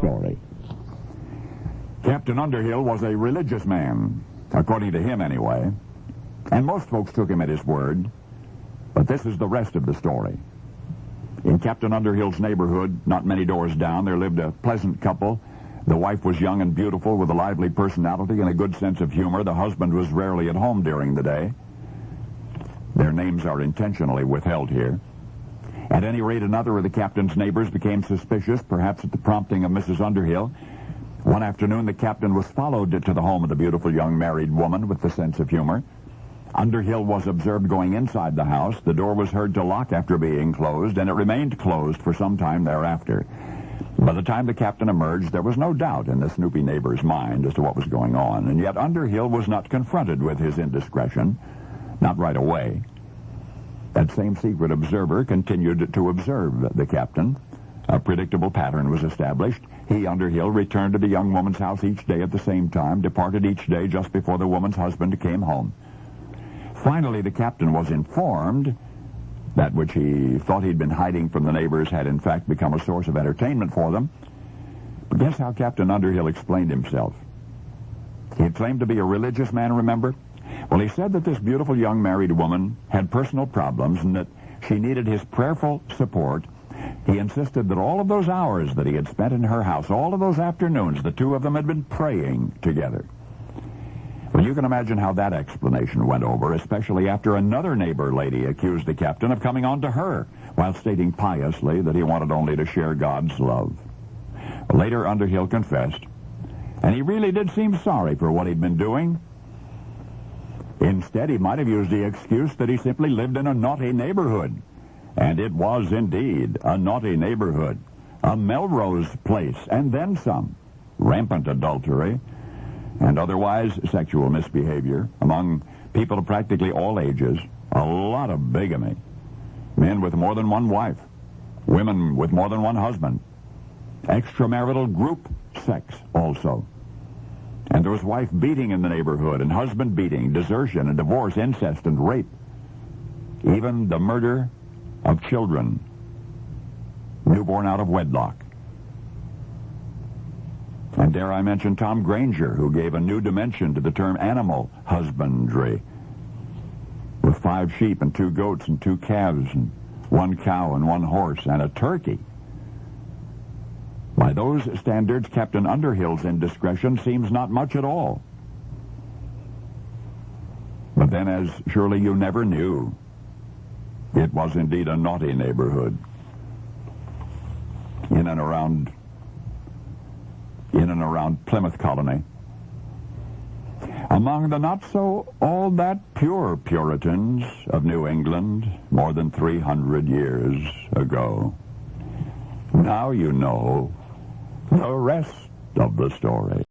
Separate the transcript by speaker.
Speaker 1: story. Captain Underhill was a religious man, according to him anyway, and most folks took him at his word, but this is the rest of the story. In Captain Underhill's neighborhood, not many doors down, there lived a pleasant couple. The wife was young and beautiful with a lively personality and a good sense of humor. The husband was rarely at home during the day. Their names are intentionally withheld here. At any rate, another of the captain's neighbors became suspicious, perhaps at the prompting of Mrs. Underhill. One afternoon, the captain was followed to the home of the beautiful young married woman with the sense of humor. Underhill was observed going inside the house. The door was heard to lock after being closed, and it remained closed for some time thereafter. By the time the captain emerged, there was no doubt in the snoopy neighbor's mind as to what was going on, and yet Underhill was not confronted with his indiscretion, not right away. That same secret observer continued to observe the captain. A predictable pattern was established. He, Underhill, returned to the young woman's house each day at the same time, departed each day just before the woman's husband came home. Finally, the captain was informed that which he thought he'd been hiding from the neighbors had in fact become a source of entertainment for them. But guess how Captain Underhill explained himself? He had claimed to be a religious man, remember? Well, he said that this beautiful young married woman had personal problems and that she needed his prayerful support. He insisted that all of those hours that he had spent in her house, all of those afternoons, the two of them had been praying together. Well, you can imagine how that explanation went over, especially after another neighbor lady accused the captain of coming on to her while stating piously that he wanted only to share God's love. Later, Underhill confessed, and he really did seem sorry for what he'd been doing. Instead, he might have used the excuse that he simply lived in a naughty neighborhood. And it was indeed a naughty neighborhood, a Melrose place, and then some. Rampant adultery and otherwise sexual misbehavior among people of practically all ages. A lot of bigamy. Men with more than one wife. Women with more than one husband. Extramarital group sex also. And there was wife beating in the neighborhood, and husband beating, desertion and divorce, incest and rape. Even the murder of children, newborn out of wedlock. And dare I mention Tom Granger, who gave a new dimension to the term animal husbandry, with 5 sheep and 2 goats and 2 calves and 1 cow and 1 horse and a turkey. By those standards, Captain Underhill's indiscretion seems not much at all. But then, as surely you never knew, it was indeed a naughty neighborhood in and around Plymouth Colony. Among the not-so-all-that pure Puritans of New England more than 300 years ago. Now you know the rest of the story.